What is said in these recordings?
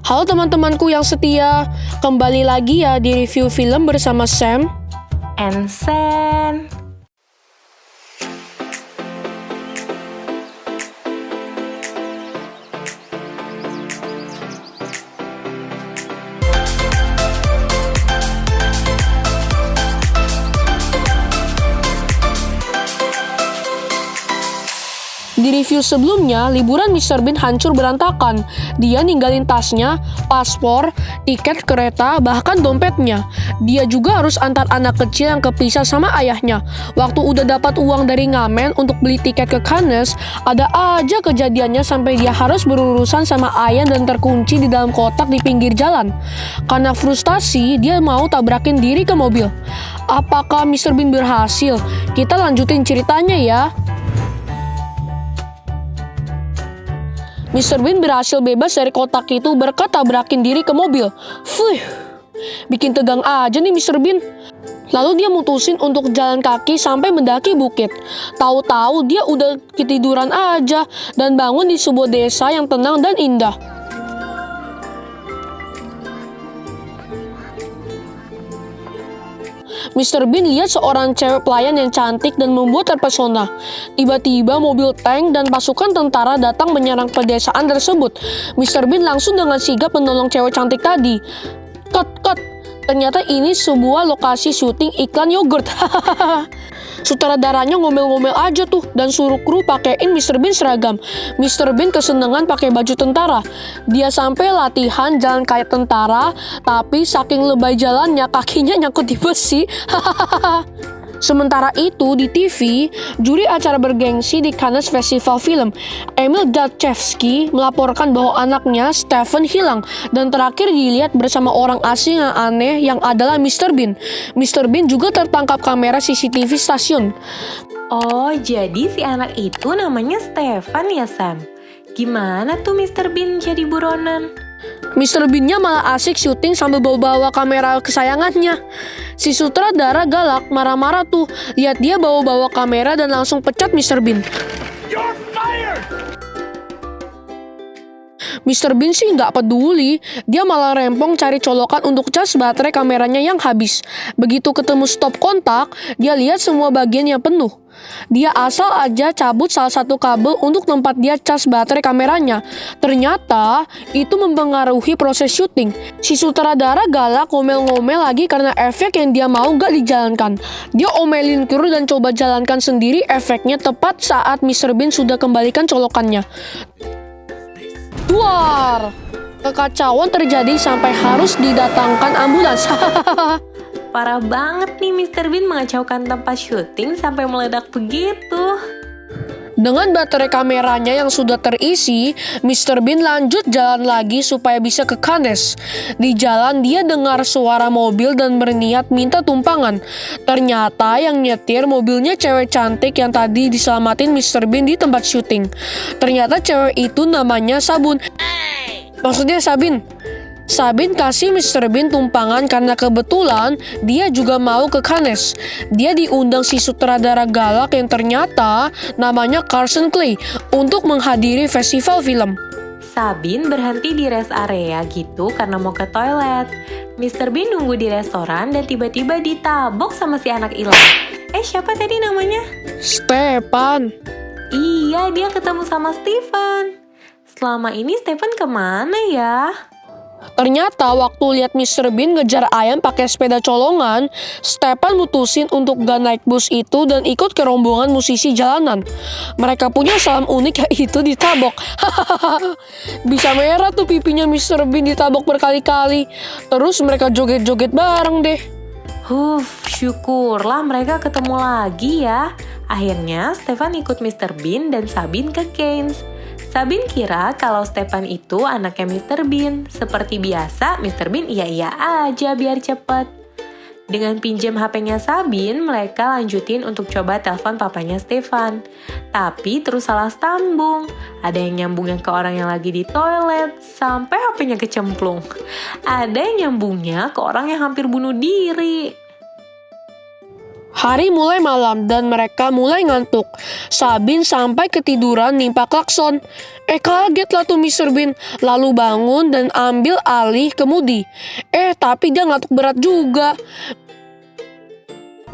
Halo teman-temanku yang setia, kembali lagi ya di review film bersama Sam and Sen. Di review sebelumnya, liburan Mr. Bean hancur berantakan. Dia ninggalin tasnya, paspor, tiket kereta, bahkan dompetnya. Dia juga harus antar anak kecil yang kepisah sama ayahnya. Waktu udah dapat uang dari ngamen untuk beli tiket ke Cannes, ada aja kejadiannya sampai dia harus berurusan sama ayah dan terkunci di dalam kotak di pinggir jalan. Karena frustasi, dia mau tabrakin diri ke mobil. Apakah Mr. Bean berhasil? Kita lanjutin ceritanya ya. Mr. Bean berhasil bebas dari kotak itu berkat tabrakin diri ke mobil. Fuh, bikin tegang aja nih Mr. Bean. Lalu dia mutusin untuk jalan kaki sampai mendaki bukit. Tahu-tahu dia udah ketiduran aja dan bangun di sebuah desa yang tenang dan indah. Mr. Bean lihat seorang cewek pelayan yang cantik dan membuat terpesona. Tiba-tiba mobil tank dan pasukan tentara datang menyerang pedesaan tersebut. Mr. Bean langsung dengan sigap menolong cewek cantik tadi. Cut. Ternyata ini sebuah lokasi syuting iklan yogurt. Sutradaranya ngomel-ngomel aja tuh dan suruh kru pakein Mr. Bean seragam. Mr. Bean kesenangan pakai baju tentara. Dia sampai latihan jalan kayak tentara, tapi saking lebay jalannya kakinya nyangkut di besi. Sementara itu di TV, juri acara bergengsi di Cannes Festival Film, Emil Dachevsky melaporkan bahwa anaknya Stefan hilang dan terakhir dilihat bersama orang asing yang aneh yang adalah Mr. Bean. Mr. Bean juga tertangkap kamera CCTV stasiun. Oh, jadi si anak itu namanya Stefan ya, Sam? Gimana tuh Mr. Bean jadi buronan? Mr. Bean-nya malah asik syuting sambil bawa-bawa kamera kesayangannya. Si sutradara galak marah-marah tuh. Lihat dia bawa-bawa kamera dan langsung pecat Mr. Bean. You're fired! Mr. Bean sih nggak peduli. Dia malah rempong cari colokan untuk cas baterai kameranya yang habis. Begitu ketemu stop kontak, dia lihat semua bagiannya penuh. Dia asal aja cabut salah satu kabel untuk tempat dia cas baterai kameranya. Ternyata itu mempengaruhi proses syuting. Si sutradara galak ngomel-ngomel lagi karena efek yang dia mau gak dijalankan. Dia omelin kru dan coba jalankan sendiri efeknya tepat saat Mr. Bean sudah kembalikan colokannya. Duar! Kekacauan terjadi sampai harus didatangkan ambulans. Parah banget nih Mr. Bean mengacaukan tempat syuting sampai meledak begitu. Dengan baterai kameranya yang sudah terisi, Mr. Bean lanjut jalan lagi supaya bisa ke Cannes. Di jalan dia dengar suara mobil dan berniat minta tumpangan. Ternyata yang nyetir mobilnya cewek cantik yang tadi diselamatin Mr. Bean di tempat syuting. Ternyata cewek itu namanya Sabun. Maksudnya Sabin. Sabin kasih Mr. Bean tumpangan karena kebetulan dia juga mau ke Cannes. Dia diundang si sutradara galak yang ternyata namanya Carson Clay untuk menghadiri festival film. Sabin berhenti di rest area gitu karena mau ke toilet. Mr. Bean nunggu di restoran dan tiba-tiba ditabok sama si anak ilang. Siapa tadi namanya? Stefan. Iya, dia ketemu sama Stefan. Selama ini Stefan kemana ya? Ternyata waktu lihat Mr. Bean ngejar ayam pakai sepeda colongan, Stefan mutusin untuk gak naik bus itu dan ikut ke rombongan musisi jalanan. Mereka punya salam unik yaitu ditabok. Bisa merah tuh pipinya Mr. Bean ditabok berkali-kali. Terus mereka joget-joget bareng deh. Syukurlah mereka ketemu lagi ya. Akhirnya Stefan ikut Mr. Bean dan Sabin ke Cannes. Sabin kira kalau Stefan itu anaknya Mr. Bean. Seperti biasa, Mr. Bean iya-iya aja biar cepet. Dengan pinjam HP-nya Sabin, mereka lanjutin untuk coba telepon papanya Stefan. Tapi terus salah sambung. Ada yang nyambungnya ke orang yang lagi di toilet, sampai HP-nya kecemplung. Ada yang nyambungnya ke orang yang hampir bunuh diri. Hari mulai malam dan mereka mulai ngantuk. Sabin sampai ketiduran nimpa klakson. Kaget lah tuh Mr. Bean. Lalu bangun dan ambil alih kemudi. Tapi dia ngantuk berat juga.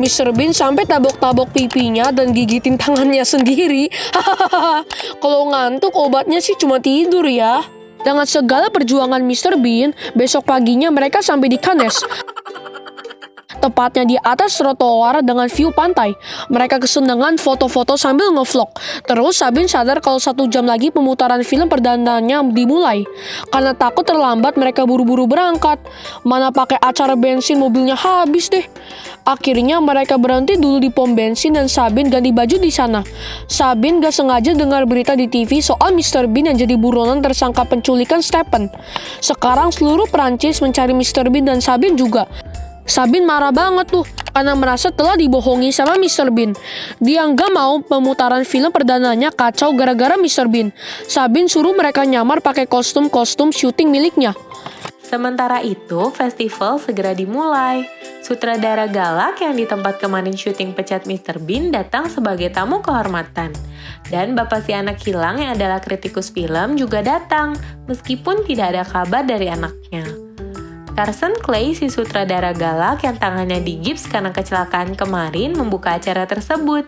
Mr. Bean sampai tabok-tabok pipinya dan gigitin tangannya sendiri. Kalau ngantuk obatnya sih cuma tidur ya. Dengan segala perjuangan Mr. Bean, besok paginya mereka sampai di Cannes. Tepatnya di atas trotoar dengan view pantai. Mereka kesenangan foto-foto sambil ngevlog. Terus Sabin sadar kalau 1 jam lagi pemutaran film perdananya dimulai. Karena takut terlambat mereka buru-buru berangkat. Mana pakai acara bensin mobilnya habis deh. Akhirnya mereka berhenti dulu di pom bensin dan Sabin ganti baju di sana. Sabin gak sengaja dengar berita di TV soal Mr. Bean yang jadi buronan tersangka penculikan Stephen. Sekarang seluruh Prancis mencari Mr. Bean dan Sabin juga. Sabin marah banget tuh karena merasa telah dibohongi sama Mr. Bean. Dia nggak mau pemutaran film perdananya kacau gara-gara Mr. Bean. Sabin suruh mereka nyamar pakai kostum-kostum syuting miliknya. Sementara itu, festival segera dimulai. Sutradara galak yang di tempat kemarin syuting pecat Mr. Bean datang sebagai tamu kehormatan. Dan bapak si anak hilang yang adalah kritikus film juga datang, meskipun tidak ada kabar dari anaknya. Carson Clay, si sutradara galak yang tangannya digips karena kecelakaan kemarin, membuka acara tersebut.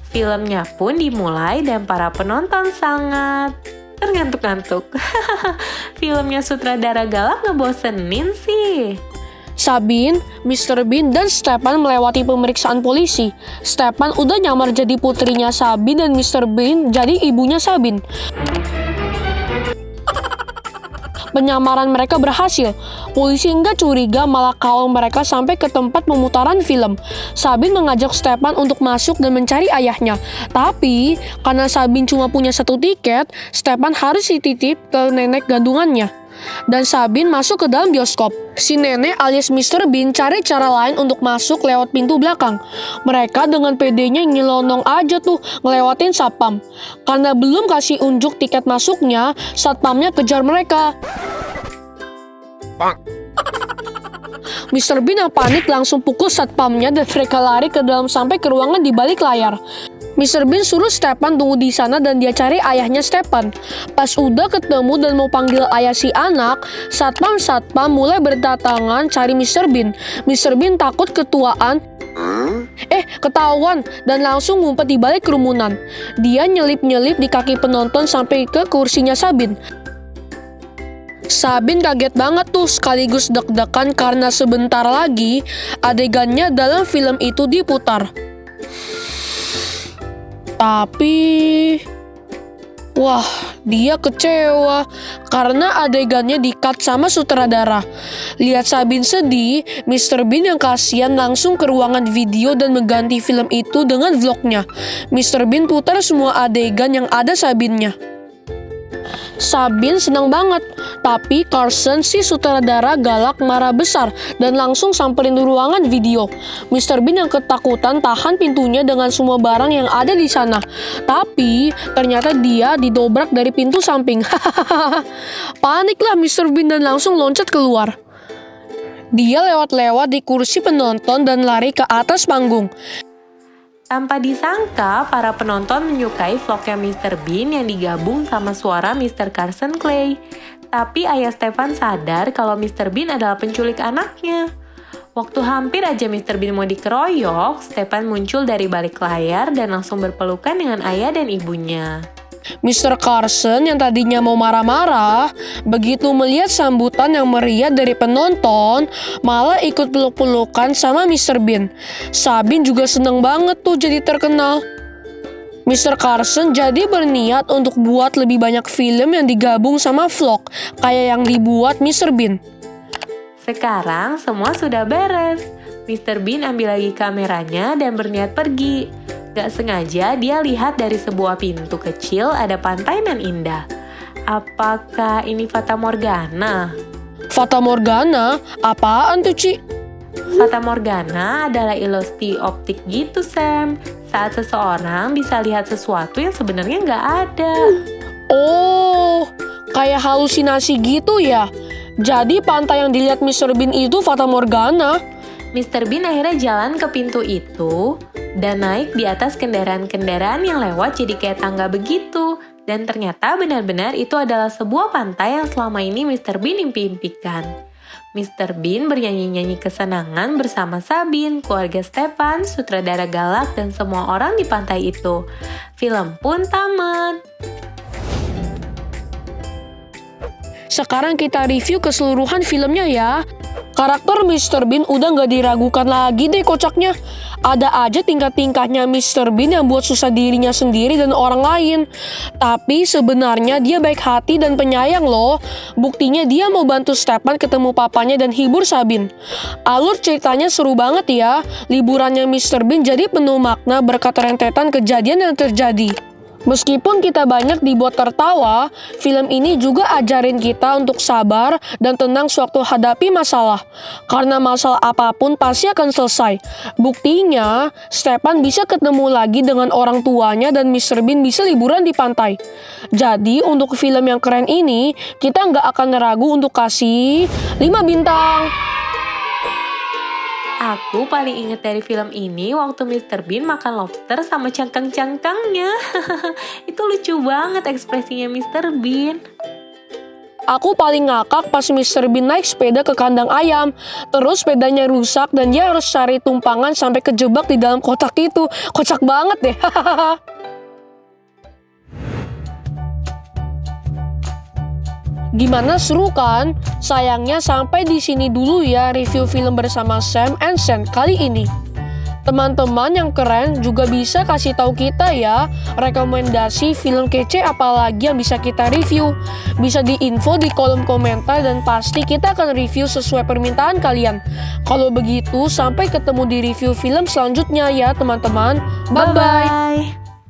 Filmnya pun dimulai dan para penonton sangat tergantuk-gantuk. Filmnya sutradara galak ngebosenin sih. Sabin, Mr. Bean, dan Stephen melewati pemeriksaan polisi. Stephen udah nyamar jadi putrinya Sabin dan Mr. Bean jadi ibunya Sabin. Penyamaran mereka berhasil. Polisi nggak curiga malah kawal mereka sampai ke tempat pemutaran film. Sabin mengajak Stephen untuk masuk dan mencari ayahnya. Tapi karena Sabin cuma punya 1 tiket, Stephen harus dititip ke nenek gandungannya. Dan Sabin masuk ke dalam bioskop. Si nenek alias Mr. Bean cari cara lain untuk masuk lewat pintu belakang. Mereka dengan pedenya nyelonong aja tuh ngelewatin satpam. Karena belum kasih unjuk tiket masuknya, satpamnya kejar mereka. Mr. Bean yang panik langsung pukul satpamnya dan mereka lari ke dalam sampai ke ruangan di balik layar. Mr. Bean suruh Stephen tunggu di sana dan dia cari ayahnya Stephen. Pas udah ketemu dan mau panggil ayah si anak, satpam mulai berdatangan cari Mr. Bean. Mr. Bean takut ketuaan. Ketahuan dan langsung ngumpet di balik kerumunan. Dia nyelip-nyelip di kaki penonton sampai ke kursinya Sabin. Sabin kaget banget tuh sekaligus deg-degan karena sebentar lagi adegannya dalam film itu diputar. Tapi wah, dia kecewa karena adegannya di-cut sama sutradara. Lihat Sabin sedih, Mr. Bean yang kasihan langsung ke ruangan video dan mengganti film itu dengan vlognya. Mr. Bean putar semua adegan yang ada Sabinnya. Sabin senang banget, tapi Carson si sutradara galak marah besar dan langsung samperin di ruangan video. Mr. Bean yang ketakutan tahan pintunya dengan semua barang yang ada di sana. Tapi ternyata dia didobrak dari pintu samping. Paniklah Mr. Bean dan langsung loncat keluar. Dia lewat-lewat di kursi penonton dan lari ke atas panggung. Tanpa disangka, para penonton menyukai vlognya Mr. Bean yang digabung sama suara Mr. Carson Clay. Tapi ayah Stephen sadar kalau Mr. Bean adalah penculik anaknya. Waktu hampir aja Mr. Bean mau dikeroyok, Stephen muncul dari balik layar dan langsung berpelukan dengan ayah dan ibunya. Mr. Carson yang tadinya mau marah-marah, begitu melihat sambutan yang meriah dari penonton, malah ikut peluk-pelukan sama Mr. Bean. Sabin juga seneng banget tuh jadi terkenal. Mr. Carson jadi berniat untuk buat lebih banyak film yang digabung sama vlog, kayak yang dibuat Mr. Bean. Sekarang semua sudah beres. Mr. Bean ambil lagi kameranya dan berniat pergi. Gak sengaja dia lihat dari sebuah pintu kecil ada pantai nan indah. Apakah ini Fata Morgana? Fata Morgana? Apaan tuh, Ci? Fata Morgana adalah ilusi optik gitu, Sam. Saat seseorang bisa lihat sesuatu yang sebenarnya nggak ada. Oh, kayak halusinasi gitu ya? Jadi pantai yang dilihat Mr. Bean itu Fata Morgana? Mr. Bean akhirnya jalan ke pintu itu dan naik di atas kendaraan-kendaraan yang lewat jadi kayak tangga begitu. Dan ternyata benar-benar itu adalah sebuah pantai yang selama ini Mr. Bean impi-impikan. Mr. Bean bernyanyi-nyanyi kesenangan bersama Sabin, keluarga Stefan, sutradara galak, dan semua orang di pantai itu. Film pun tamat. Sekarang kita review keseluruhan filmnya ya. Karakter Mr. Bean udah nggak diragukan lagi deh kocaknya. Ada aja tingkah-tingkahnya Mr. Bean yang buat susah dirinya sendiri dan orang lain. Tapi sebenarnya dia baik hati dan penyayang loh. Buktinya dia mau bantu Stefan ketemu papanya dan hibur Sabin. Alur ceritanya seru banget ya. Liburannya Mr. Bean jadi penuh makna berkat rentetan kejadian yang terjadi. Meskipun kita banyak dibuat tertawa, film ini juga ajarin kita untuk sabar dan tenang sewaktu hadapi masalah. Karena masalah apapun pasti akan selesai. Buktinya, Stefan bisa ketemu lagi dengan orang tuanya dan Mr. Bean bisa liburan di pantai. Jadi, untuk film yang keren ini, kita nggak akan ragu untuk kasih 5 bintang. Aku paling inget dari film ini waktu Mr. Bean makan lobster sama cangkang-cangkangnya. Itu lucu banget ekspresinya Mr. Bean. Aku paling ngakak pas Mr. Bean naik sepeda ke kandang ayam. Terus sepedanya rusak dan dia harus cari tumpangan sampai kejebak di dalam kotak itu. Kocak banget deh. Gimana, seru kan? Sayangnya sampai di sini dulu ya review film bersama Sam and Sen kali ini. Teman-teman yang keren juga bisa kasih tahu kita ya rekomendasi film kece apalagi yang bisa kita review. Bisa diinfo di kolom komentar dan pasti kita akan review sesuai permintaan kalian. Kalau begitu sampai ketemu di review film selanjutnya ya teman-teman. Bye-bye.